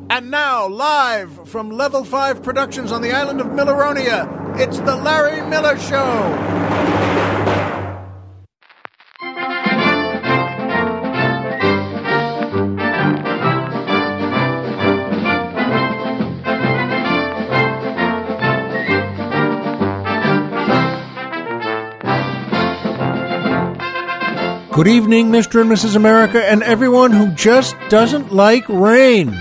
And now, live from Level 5 Productions on the island of Milleronia, it's the Larry Miller Show. Good evening, Mr. and Mrs. America, and everyone who just doesn't like rain.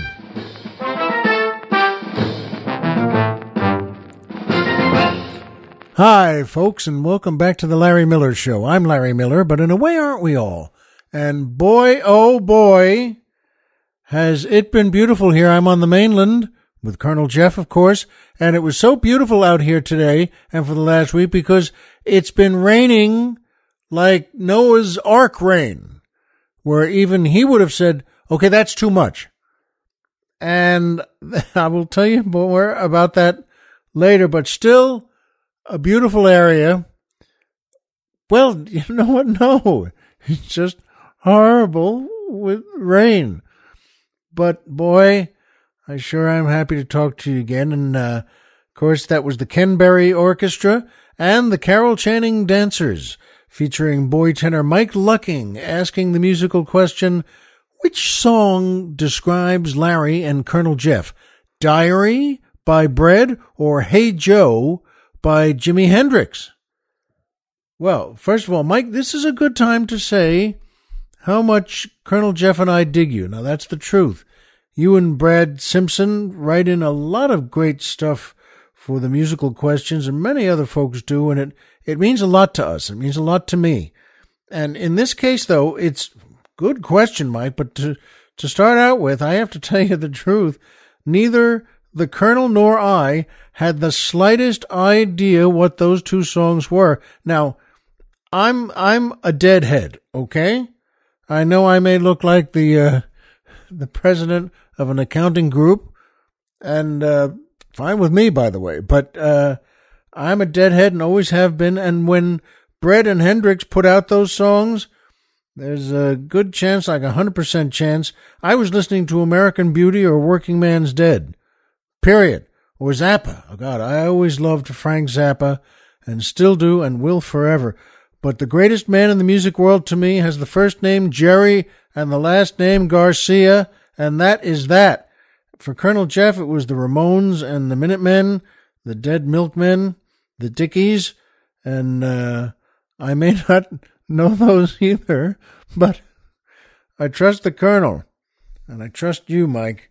Hi, folks, and welcome back to the Larry Miller Show. I'm Larry Miller, but in a way, aren't we all? And boy, oh boy, has it been beautiful here. I'm on the mainland with Colonel Jeff, of course, and it was so beautiful out here today and for the last week because it's been raining like Noah's Ark rain, where even he would have said, okay, that's too much. And I will tell you more about that later, but still a beautiful area. Well, you know what? No, it's just horrible with rain. But boy, I sure am happy to talk to you again. And of course, that was the Ken Berry Orchestra and the Carol Channing Dancers, featuring boy tenor Mike Lucking asking the musical question, which song describes Larry and Colonel Jeff? Diary by Bread or Hey Joe by Jimi Hendrix? Well, first of all, Mike, this is a good time to say how much Colonel Jeff and I dig you. Now, that's the truth. You and Brad Simpson write in a lot of great stuff for the musical questions, and many other folks do, and it means a lot to us. It means a lot to me. And in this case, though, it's good question, Mike, but to start out with, I have to tell you the truth. Neither the Colonel nor I had the slightest idea what those two songs were. Now, I'm a deadhead, okay? I know I may look like the president of an accounting group, and fine with me, by the way, but I'm a deadhead and always have been, and when Bread and Hendrix put out those songs, there's a good chance, like 100% chance, I was listening to American Beauty or Working Man's Dead, period, or Zappa. Oh, God, I always loved Frank Zappa, and still do, and will forever. But the greatest man in the music world to me has the first name Jerry and the last name Garcia, and that is that. For Colonel Jeff, it was the Ramones and the Minutemen, the Dead Milkmen, the Dickies, and I may not know those either, but I trust the Colonel, and I trust you, Mike.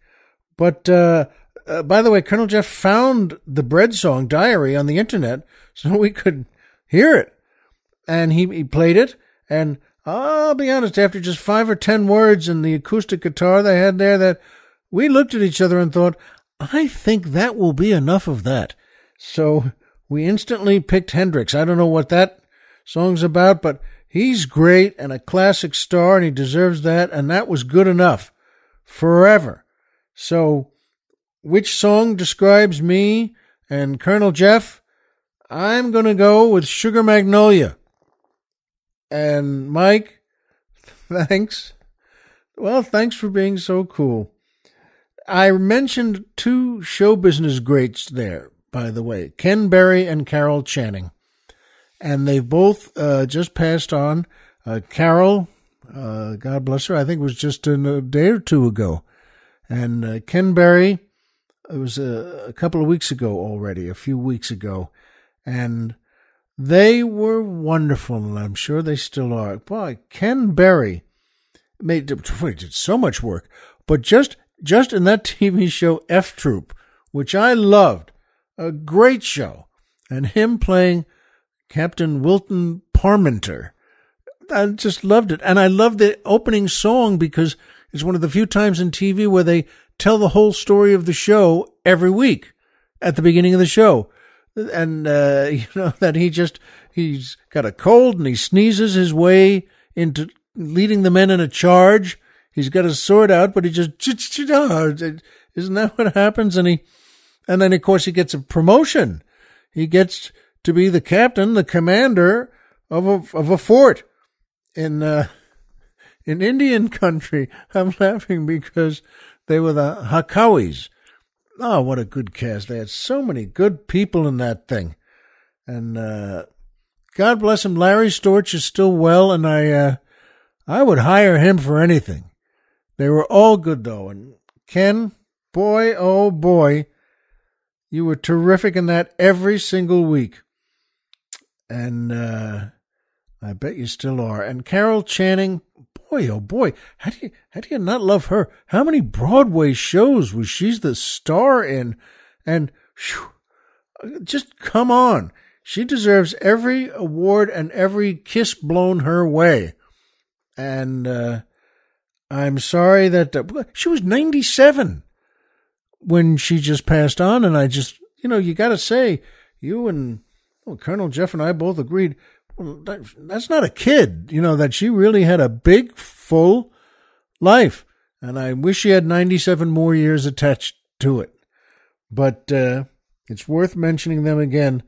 But by the way, Colonel Jeff found the Bread song, Diary, on the internet so we could hear it, and he played it, and I'll be honest, after just 5 or 10 words and the acoustic guitar they had there, that we looked at each other and thought, I think that will be enough of that. So we instantly picked Hendrix. I don't know what that song's about, but he's great and a classic star, and he deserves that, and that was good enough forever. So which song describes me and Colonel Jeff? I'm going to go with Sugar Magnolia. And Mike, thanks. Well, thanks for being so cool. I mentioned two show business greats there, by the way, Ken Berry and Carol Channing. And they've both just passed on. Carol, God bless her, I think it was just a day or two ago. And Ken Berry, it was a couple of weeks ago already, a few weeks ago. And they were wonderful, and I'm sure they still are. Boy, Ken Berry did so much work, but just in that TV show F Troop, which I loved, a great show, and him playing Captain Wilton Parmenter, I just loved it. And I loved the opening song because it's one of the few times in TV where they tell the whole story of the show every week at the beginning of the show. And, that he's got a cold and he sneezes his way into leading the men in a charge. He's got his sword out, but he just, isn't that what happens? And then of course he gets a promotion. He gets to be the captain, the commander of a fort in Indian country. I'm laughing because They were the Hakawis. Oh, what a good cast. They had so many good people in that thing. And God bless him, Larry Storch is still well, and I would hire him for anything. They were all good, though. And Ken, boy, oh boy, you were terrific in that every single week. And I bet you still are. And Carol Channing, boy, oh boy, how do you not love her? How many Broadway shows was she the star in? And just come on. She deserves every award and every kiss blown her way. And I'm sorry that she was 97 when she just passed on. And I just, you got to say, you and Colonel Jeff and I both agreed, well, that's not a kid, that she really had a big, full life. And I wish she had 97 more years attached to it. But it's worth mentioning them again.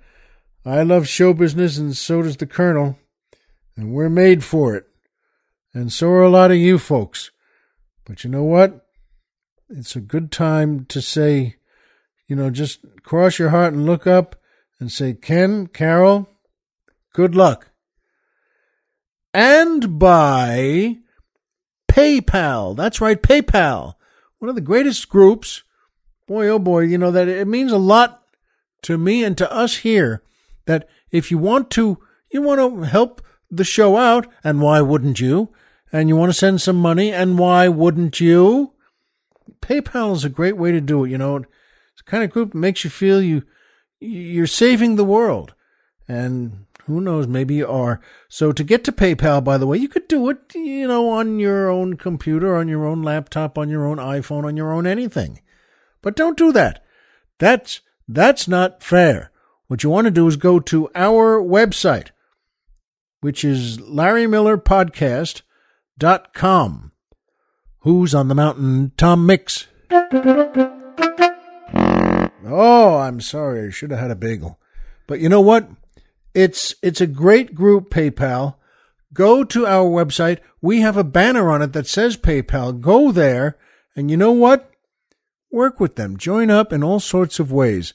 I love show business, and so does the Colonel, and we're made for it. And so are a lot of you folks. But you know what? It's a good time to say, just cross your heart and look up and say, Ken, Carol, good luck. And by PayPal. That's right, PayPal. One of the greatest groups. Boy, oh boy, that it means a lot to me and to us here that if you want to help the show out, and why wouldn't you? And you want to send some money, and why wouldn't you? PayPal is a great way to do it. It's the kind of group that makes you feel you're saving the world. And who knows, maybe you are. So to get to PayPal, by the way, you could do it, on your own computer, on your own laptop, on your own iPhone, on your own anything. But don't do that. That's not fair. What you want to do is go to our website, which is LarryMillerPodcast.com. Who's on the mountain? Tom Mix. Oh, I'm sorry. I should have had a bagel. But you know what? It's a great group, PayPal. Go to our website. We have a banner on it that says PayPal. Go there, and you know what? Work with them. Join up in all sorts of ways.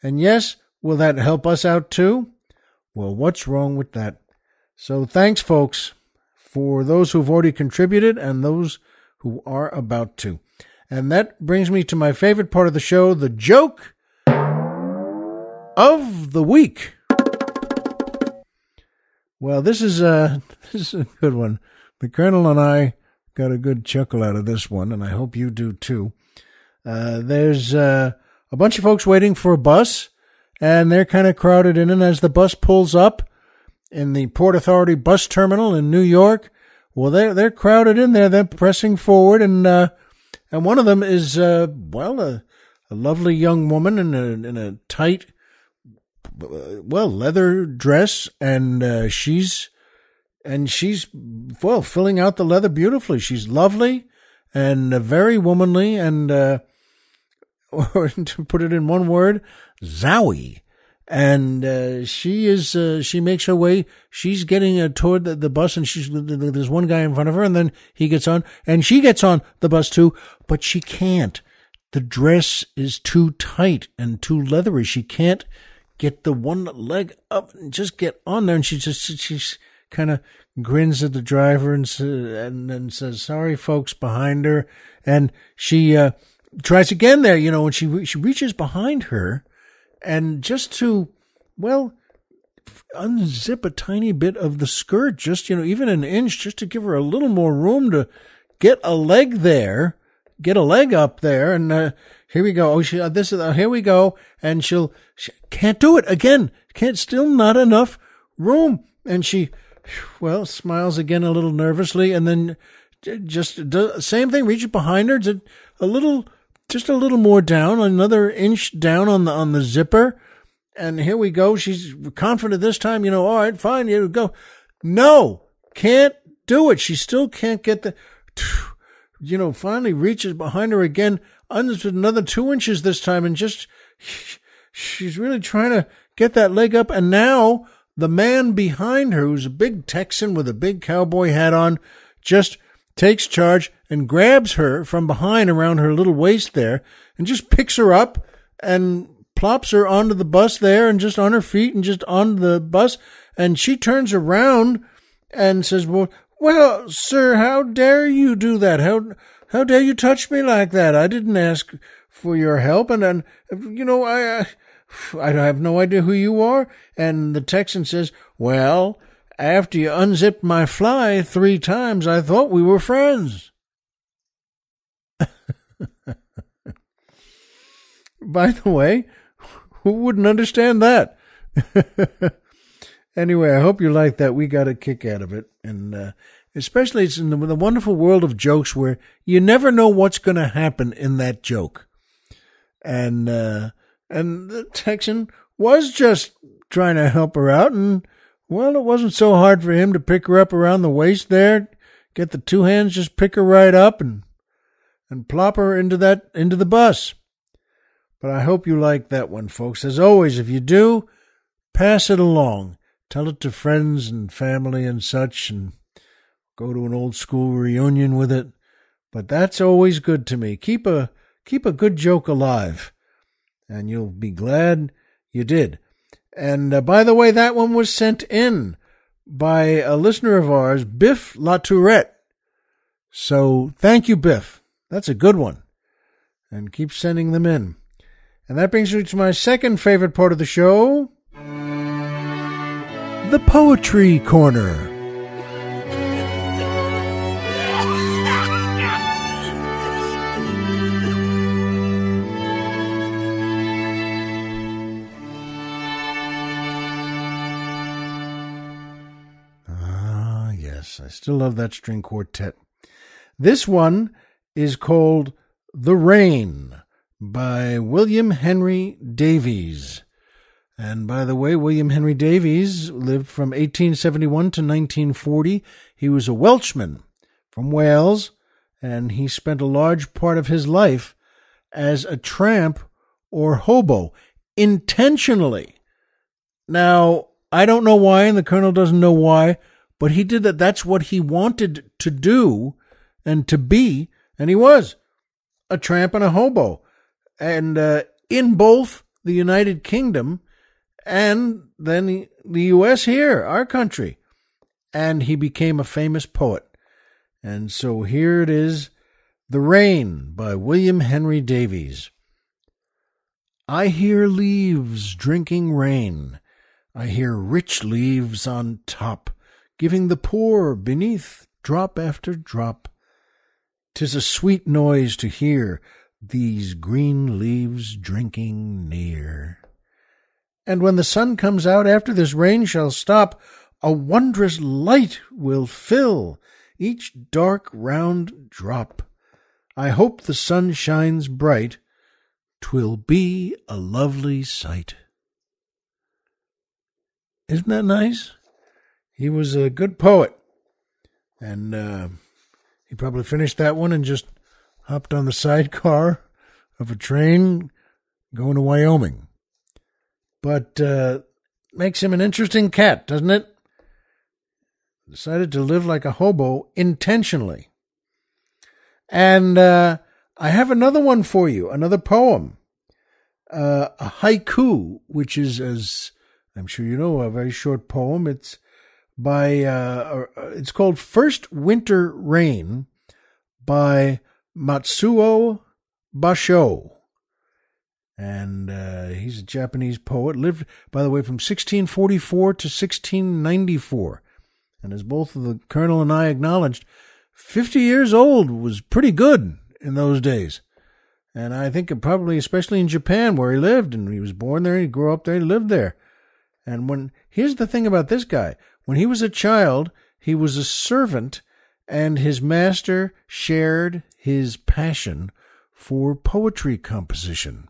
And yes, will that help us out too? Well, what's wrong with that? So thanks, folks, for those who've already contributed and those who are about to. And that brings me to my favorite part of the show, the joke of the week. Well, this is a good one. The Colonel and I got a good chuckle out of this one, and I hope you do too. There's a bunch of folks waiting for a bus, and they're kind of crowded in. And as the bus pulls up in the Port Authority bus terminal in New York, well, they're crowded in there. They're pressing forward, and one of them is a lovely young woman in a tight, leather dress, and she's filling out the leather beautifully. She's lovely and very womanly, and or to put it in one word, zowie. And she makes her way. She's getting toward the bus, and there's one guy in front of her, and then he gets on, and she gets on the bus too, but she can't. The dress is too tight and too leathery. She can't get the one leg up and just get on there. And she's kind of grins at the driver and then says, "Sorry, folks," behind her. And she tries again there, when she reaches behind her, and just to, unzip a tiny bit of the skirt, just, even an inch, just to give her a little more room to get a leg up there. And here we go. Here we go. And she can't do it again. Still not enough room. And she, smiles again a little nervously, and then just does same thing, reaches behind her, just a little more down, another inch down on the zipper. And here we go. She's confident this time, all right, fine, go. No, can't do it. She still can't get the, finally reaches behind her again, with another 2 inches this time, and just, she's really trying to get that leg up. And now the man behind her, who's a big Texan with a big cowboy hat on, just takes charge and grabs her from behind around her little waist there and just picks her up and plops her onto the bus there and just on her feet and just on the bus. And she turns around and says, well, sir, how dare you do that? How dare you touch me like that? I didn't ask for your help. And then, I have no idea who you are. And the Texan says, well, after you unzipped my fly 3 times, I thought we were friends. By the way, who wouldn't understand that? Anyway, I hope you like that. We got a kick out of it. And especially it's in the wonderful world of jokes where you never know what's going to happen in that joke. And the Texan was just trying to help her out. And, well, it wasn't so hard for him to pick her up around the waist there, get the 2 hands, just pick her right up and plop her into the bus. But I hope you like that one, folks. As always, if you do, pass it along. Tell it to friends and family and such, and go to an old school reunion with it. But that's always good to me. Keep a good joke alive, and you'll be glad you did. And by the way, that one was sent in by a listener of ours, Biff La Tourette. So thank you, Biff. That's a good one. And keep sending them in. And that brings me to my second favorite part of the show, the Poetry Corner. Ah, yes, I still love that string quartet. This one is called The Rain by William Henry Davies. And by the way, William Henry Davies lived from 1871 to 1940. He was a Welshman from Wales, and he spent a large part of his life as a tramp or hobo, intentionally. Now, I don't know why, and the Colonel doesn't know why, but he did that. That's what he wanted to do and to be, and he was a tramp and a hobo. And in both the United Kingdom and then the U.S. here, our country. And he became a famous poet. And so here it is, The Rain by William Henry Davies. I hear leaves drinking rain. I hear rich leaves on top, giving the poor beneath drop after drop. 'Tis a sweet noise to hear these green leaves drinking near. And when the sun comes out after this rain shall stop, a wondrous light will fill each dark round drop. I hope the sun shines bright. 'Twill be a lovely sight. Isn't that nice? He was a good poet. And he probably finished that one and just hopped on the sidecar of a train going to Wyoming. But makes him an interesting cat, doesn't it? Decided to live like a hobo intentionally. And I have another one for you, another poem. A haiku, which is, as I'm sure you know, a very short poem. It's it's called First Winter Rain by Matsuo Basho. And he's a Japanese poet, lived, by the way, from 1644 to 1694. And as both of the Colonel and I acknowledged, 50 years old was pretty good in those days. And I think probably especially in Japan where he lived, and he was born there, he grew up there, he lived there. And here's the thing about this guy. When he was a child, he was a servant, and his master shared his passion for poetry composition.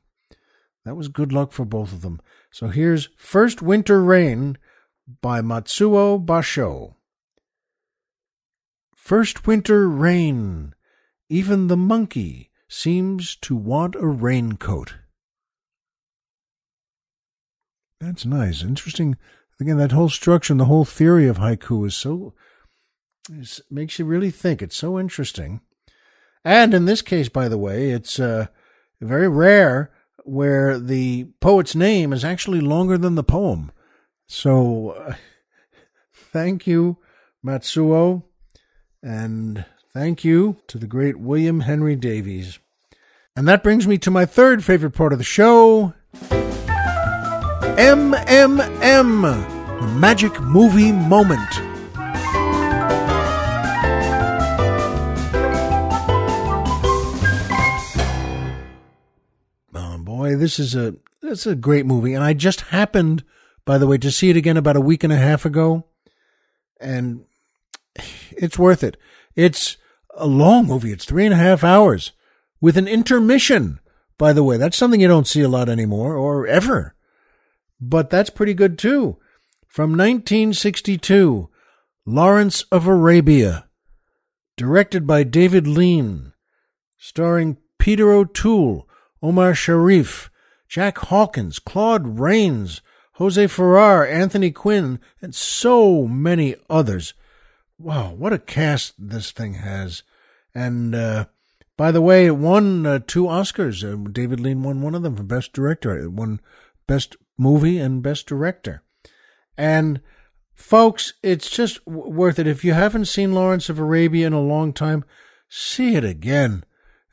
That was good luck for both of them. So here's First Winter Rain by Matsuo Basho. First winter rain, even the monkey seems to want a raincoat. That's nice. Interesting. Again, that whole structure and the whole theory of haiku is so It makes you really think. It's so interesting. And in this case, by the way, it's very rare where the poet's name is actually longer than the poem. So thank you, Matsuo, and thank you to the great William Henry Davies. And that brings me to my third favorite part of the show, MMM, the Magic Movie Moment. Oh boy, it's a great movie, and I just happened, by the way, to see it again about a week and a half ago, and it's worth it. It's a long movie. It's 3.5 hours with an intermission, by the way. That's something you don't see a lot anymore, or ever. But that's pretty good, too. From 1962, Lawrence of Arabia, directed by David Lean, starring Peter O'Toole, Omar Sharif, Jack Hawkins, Claude Rains, Jose Ferrer, Anthony Quinn, and so many others. Wow, what a cast this thing has. And by the way, it won 2 Oscars. David Lean won one of them for Best Director. It won Best Movie and Best Director. And folks, it's just worth it. If you haven't seen Lawrence of Arabia in a long time, see it again.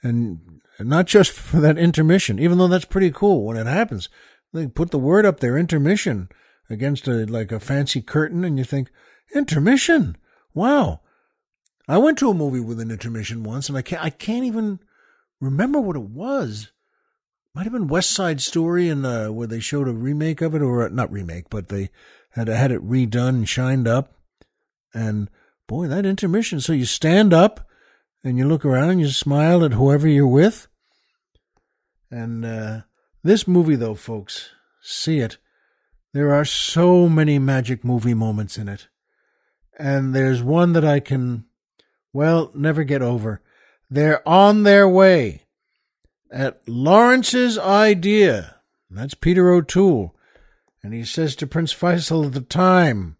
And not just for that intermission, even though that's pretty cool when it happens. They put the word up there, intermission, against a fancy curtain, and you think, intermission? Wow. I went to a movie with an intermission once, and I can't even remember what it was. Might have been West Side Story, and where they showed a remake of it, or not remake, but they had it redone and shined up. And boy, that intermission. So you stand up and you look around and you smile at whoever you're with. And this movie, though, folks, see it. There are so many magic movie moments in it. And there's one that I can, never get over. They're on their way. At Lawrence's idea. That's Peter O'Toole. And he says to Prince Faisal at the time,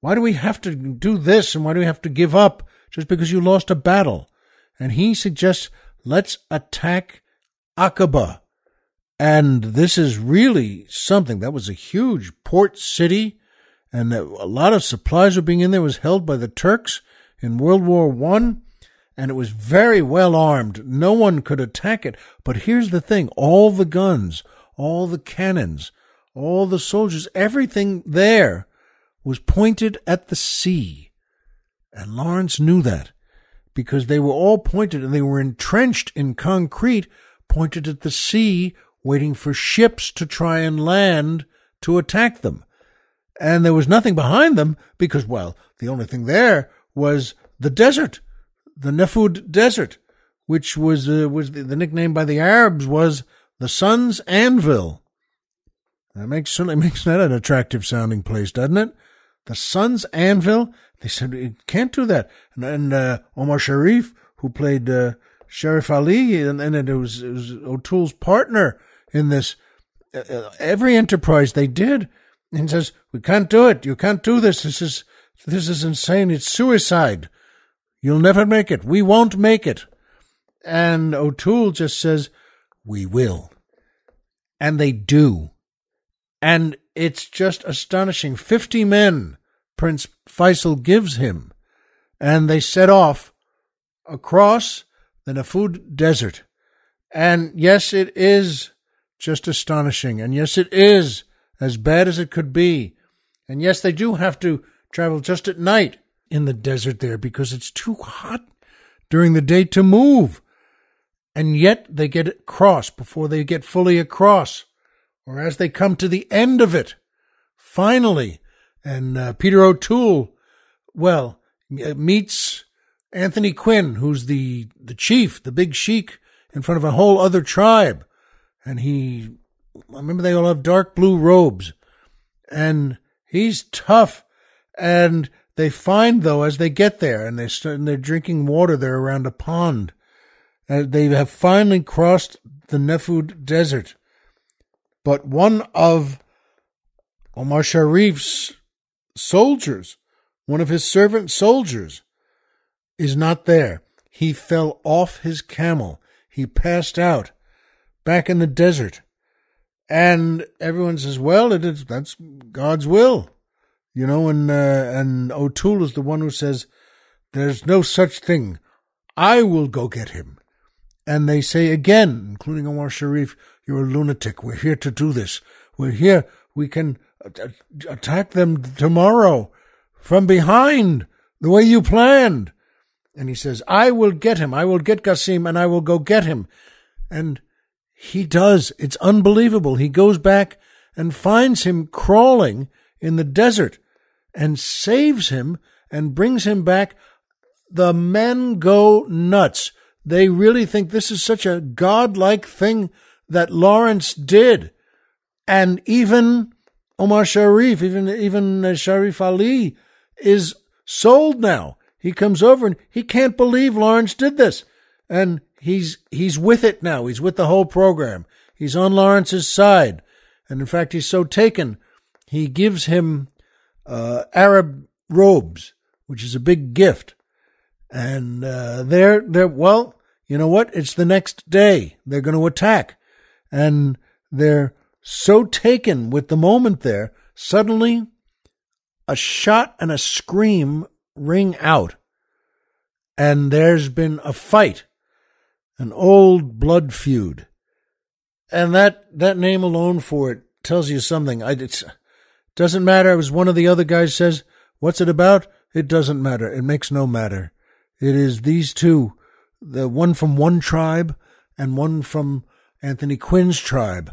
why do we have to do this and why do we have to give up just because you lost a battle? And he suggests, let's attack Aqaba. And this is really something. That was a huge port city, and a lot of supplies were being in there. It was held by the Turks in World War I. And it was very well armed. No one could attack it. But here's the thing. All the guns, all the cannons, all the soldiers, everything there was pointed at the sea. And Lawrence knew that because they were all pointed and they were entrenched in concrete, pointed at the sea, waiting for ships to try and land to attack them. And there was nothing behind them because, the only thing there was the desert. The Nefud Desert, which was the nickname by the Arabs, was the sun's anvil. That certainly makes that an attractive sounding place, doesn't it? The sun's anvil. They said you can't do that. And Omar Sharif, who played Sharif Ali, and it was O'Toole's partner in this. Every enterprise they did, and says we can't do it. You can't do this. This is insane. It's suicide. You'll never make it. We won't make it. And O'Toole just says, we will. And they do. And it's just astonishing. 50 men Prince Faisal gives him. And they set off across the Nefud Desert. And yes, it is just astonishing. And yes, it is as bad as it could be. And yes, they do have to travel just at night in the desert there because it's too hot during the day to move. And yet they get across before they get fully across, or as they come to the end of it, finally. And Peter O'Toole, meets Anthony Quinn, who's the chief, the big sheik, in front of a whole other tribe. And I remember they all have dark blue robes. And he's tough. And they find, though, as they get there, and they're drinking water there around a pond, they have finally crossed the Nefud Desert. But one of Omar Sharif's soldiers, one of his servant soldiers, is not there. He fell off his camel. He passed out back in the desert. And everyone says, well, that's God's will. You know, and O'Toole is the one who says, there's no such thing. I will go get him. And they say again, including Omar Sharif, you're a lunatic. We're here to do this. We're here. We can attack them tomorrow from behind the way you planned. And he says, I will get him. I will get Qasim and I will go get him. And he does. It's unbelievable. He goes back and finds him crawling in the desert and saves him and brings him back. The men go nuts. They really think this is such a godlike thing that Lawrence did. And even Omar Sharif, even Sharif Ali is sold now. He comes over and he can't believe Lawrence did this. And he's with it now. He's with the whole program. He's on Lawrence's side. And in fact, he's so taken, he gives him Arab robes, which is a big gift. And well, you know what? It's the next day. They're going to attack. And they're so taken with the moment there, suddenly a shot and a scream ring out. And there's been a fight, an old blood feud. And that name alone for it tells you something. It doesn't matter. As one of the other guys says, what's it about? It doesn't matter. It makes no matter. It is these two, the one from one tribe and one from Anthony Quinn's tribe.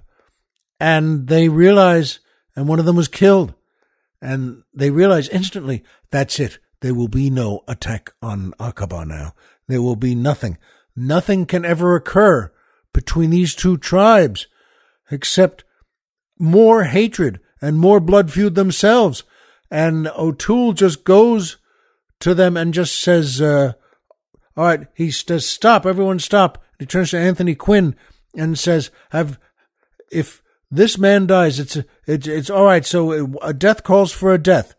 And they realize, and one of them was killed. And they realize instantly, that's it. There will be no attack on Aqaba now. There will be nothing. Nothing can ever occur between these two tribes except more hatred and more blood feud themselves. And O'Toole just goes to them and just says, all right, he says, stop, everyone stop. He turns to Anthony Quinn and says, if this man dies, it's all right. So a death calls for a death.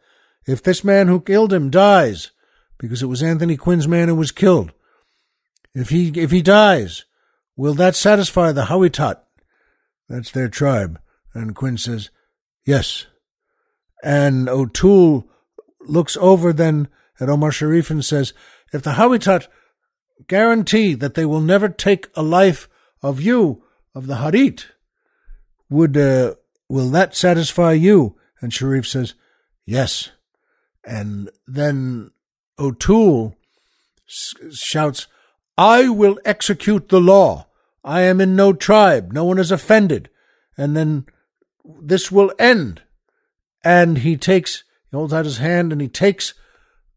If this man who killed him dies, because it was Anthony Quinn's man who was killed, if he dies, will that satisfy the Hawitat? That's their tribe. And Quinn says, yes. And O'Toole looks over then at Omar Sharif and says, if the Hawitat guarantee that they will never take a life of you, of the Harit, will that satisfy you? And Sharif says, yes. And then O'Toole shouts, I will execute the law. I am in no tribe. No one is offended. And then this will end. And he holds out his hand and he takes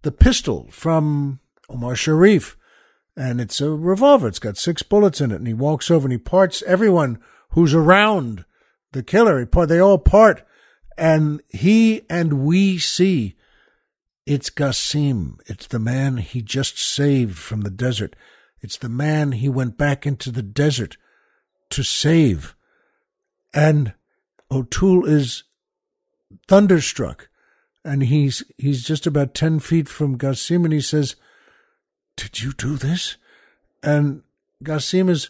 the pistol from Omar Sharif. And it's a revolver. It's got 6 bullets in it. And he walks over and he parts everyone who's around the killer. They all part. And he and we see it's Qasim. It's the man he just saved from the desert. It's the man he went back into the desert to save. And O'Toole is thunderstruck. And he's just about 10 feet from Qasim and he says, did you do this? And Qasim is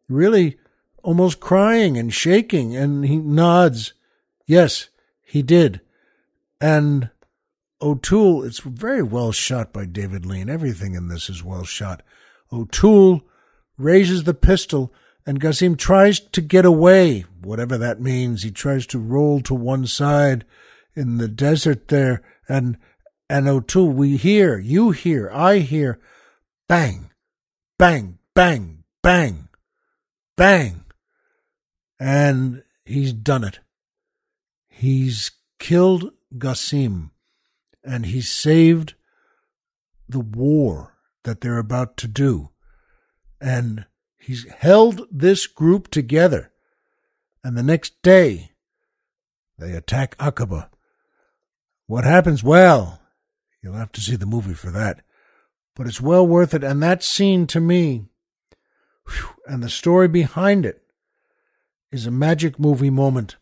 really almost crying and shaking, and he nods. Yes, he did. And O'Toole, it's very well shot by David Lean. Everything in this is well shot. O'Toole raises the pistol, and Qasim tries to get away, whatever that means. He tries to roll to one side in the desert there, and O'Toole, we hear, you hear, I hear, bang, bang, bang, bang, bang. And he's done it. He's killed Qasim, and he's saved the war that they're about to do. And he's held this group together. And the next day, they attack Aqaba. What happens? Well, you'll have to see the movie for that. But it's well worth it. And that scene to me, and the story behind it, is a magic movie moment.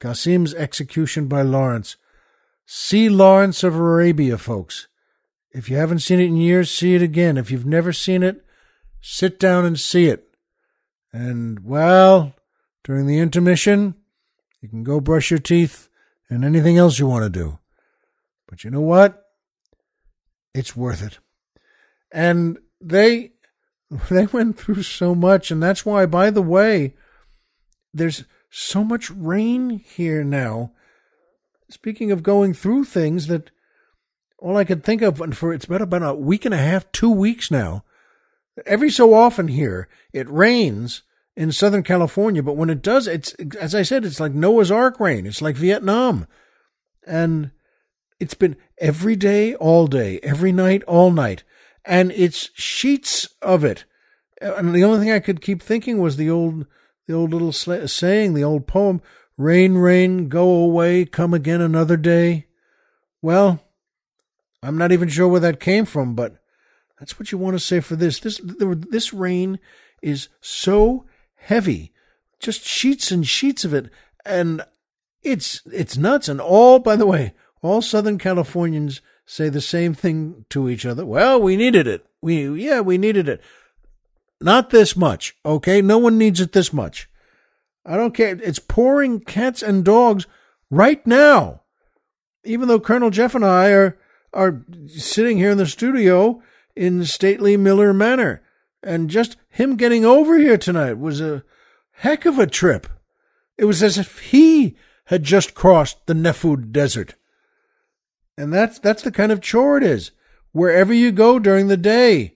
Qasim's execution by Lawrence. See Lawrence of Arabia, folks. If you haven't seen it in years, see it again. If you've never seen it, sit down and see it. And, well, during the intermission, you can go brush your teeth and anything else you want to do. But you know what? It's worth it. And they went through so much, and that's why, by the way, there's so much rain here now. Speaking of going through things, that all I could think of, and it's been about a week and a half, 2 weeks now, every so often here, it rains in Southern California, but when it does, it's, as I said, it's like Noah's Ark rain. It's like Vietnam. And it's been every day, all day, every night, all night. And it's sheets of it. And the only thing I could keep thinking was the old little saying, the old poem, rain, rain, go away, come again another day. Well, I'm not even sure where that came from, but that's what you want to say for this. This rain is so heavy, just sheets and sheets of it, and it's nuts. And by the way, all Southern Californians say the same thing to each other. Well, we needed it. We needed it. Not this much, okay? No one needs it this much. I don't care. It's pouring cats and dogs right now. Even though Colonel Jeff and I are sitting here in the studio in stately Miller Manor. And just him getting over here tonight was a heck of a trip. It was as if he had just crossed the Nefud Desert. And that's the kind of chore it is. Wherever you go during the day.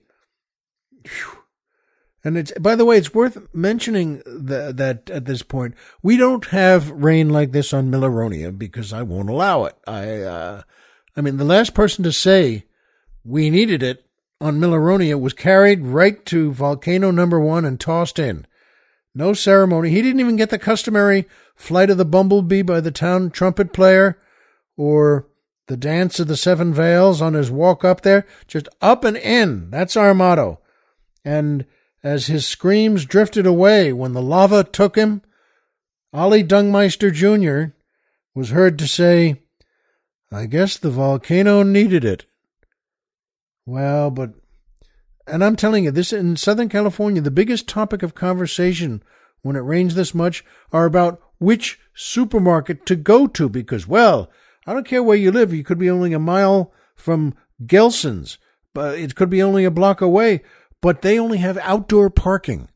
Whew. And by the way, it's worth mentioning that at this point, we don't have rain like this on Milleronia because I won't allow it. I mean, the last person to say we needed it on Milleronia was carried right to volcano number 1 and tossed in. No ceremony. He didn't even get the customary flight of the bumblebee by the town trumpet player or the dance of the 7 veils on his walk up there. Just up and in. That's our motto. And as his screams drifted away when the lava took him, Ollie Dungmeister Jr. was heard to say, I guess the volcano needed it. Well, and I'm telling you, this in Southern California, the biggest topic of conversation when it rains this much are about which supermarket to go to because, well, I don't care where you live. You could be only a mile from Gelson's, but it could be only a block away, but they only have outdoor parking.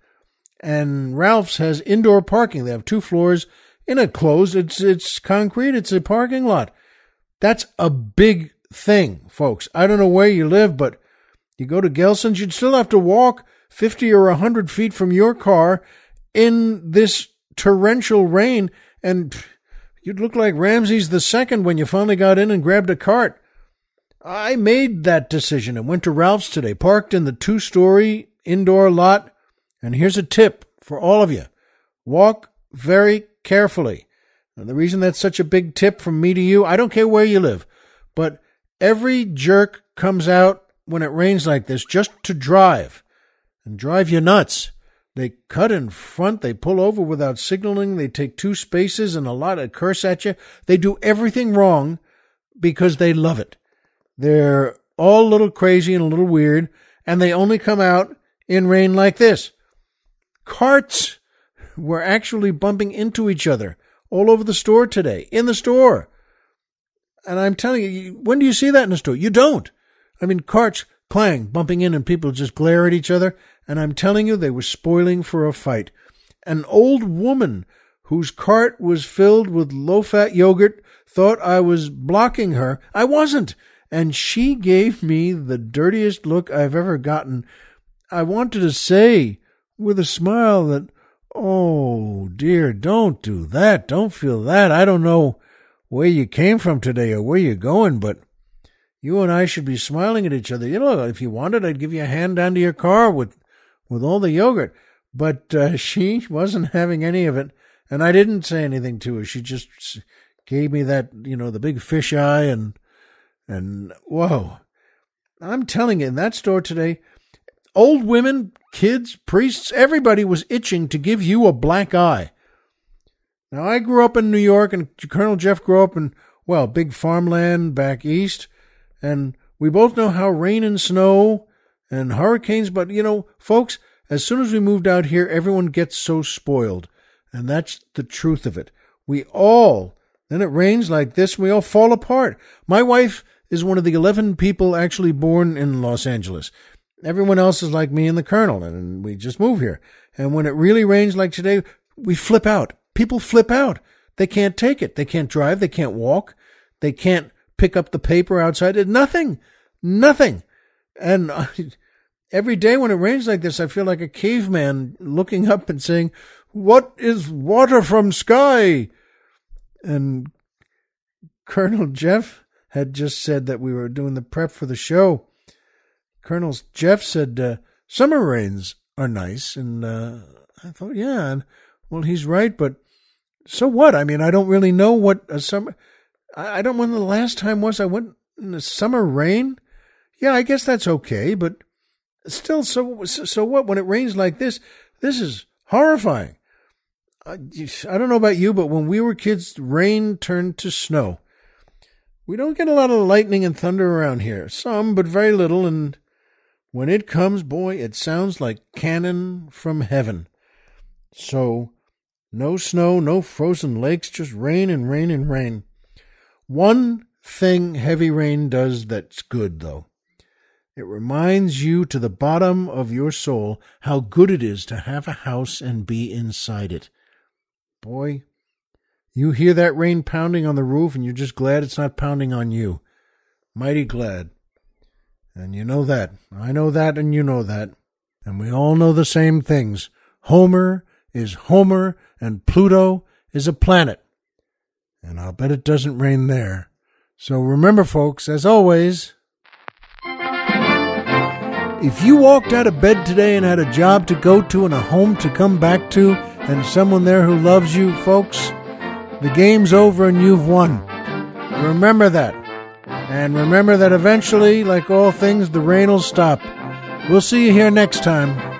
And Ralph's has indoor parking. They have 2 floors in a closed, it's concrete, it's a parking lot. That's a big thing, folks. I don't know where you live, but you go to Gelson's, you'd still have to walk 50 or 100 feet from your car in this torrential rain, and you'd look like Ramses II when you finally got in and grabbed a cart. I made that decision and went to Ralph's today, parked in the 2-story indoor lot, and here's a tip for all of you. Walk very carefully. And the reason that's such a big tip from me to you, I don't care where you live, but every jerk comes out when it rains like this just to drive and drive you nuts. They cut in front, they pull over without signaling, they take 2 spaces and a lot of curse at you. They do everything wrong because they love it. They're all a little crazy and a little weird, and they only come out in rain like this. Carts were actually bumping into each other all over the store today, in the store. And I'm telling you, when do you see that in the store? You don't. I mean, carts clang, bumping in, and people just glare at each other. And I'm telling you, they were spoiling for a fight. An old woman whose cart was filled with low-fat yogurt thought I was blocking her. I wasn't. And she gave me the dirtiest look I've ever gotten. I wanted to say with a smile that, oh, dear, don't do that. Don't feel that. I don't know where you came from today or where you're going, but you and I should be smiling at each other. You know, if you wanted, I'd give you a hand down to your car with all the yogurt. But she wasn't having any of it, and I didn't say anything to her. She just gave me that, the big fish eye, and whoa. I'm telling you, in that store today, old women, kids, priests, everybody was itching to give you a black eye. Now, I grew up in New York, and Colonel Jeff grew up in, big farmland back east, and We both know how rain and snow and hurricanes, but, folks, as soon as we moved out here, everyone gets so spoiled. And that's the truth of it. Then it rains like this, we all fall apart. My wife is one of the 11 people actually born in Los Angeles. Everyone else is like me and the Colonel, and we just move here. And when it really rains like today, we flip out. People flip out. They can't take it. They can't drive. They can't walk. They can't pick up the paper outside. Nothing. And every day when it rains like this, I feel like a caveman looking up and saying, "What is water from sky?" And Colonel Jeff had just said that we were doing the prep for the show. Colonel Jeff said, summer rains are nice. And I thought, yeah, well, he's right, but so what? I mean, I don't really know what a summer... I don't know when the last time was I went in the summer rain. Yeah, I guess that's okay, but still, so what? When it rains like this is horrifying. I don't know about you, but when we were kids, rain turned to snow. We don't get a lot of lightning and thunder around here. Some, but very little, and when it comes, boy, it sounds like cannon from heaven. So, no snow, no frozen lakes, just rain and rain and rain. One thing heavy rain does that's good, though. It reminds you to the bottom of your soul how good it is to have a house and be inside it. Boy, you hear that rain pounding on the roof and you're just glad it's not pounding on you. Mighty glad. And you know that. I know that and you know that. And we all know the same things. Homer is Homer and Pluto is a planet. And I'll bet it doesn't rain there. So remember, folks, as always, if you walked out of bed today and had a job to go to and a home to come back to and someone there who loves you, folks, the game's over and you've won. Remember that. And remember that eventually, like all things, the rain will stop. We'll see you here next time.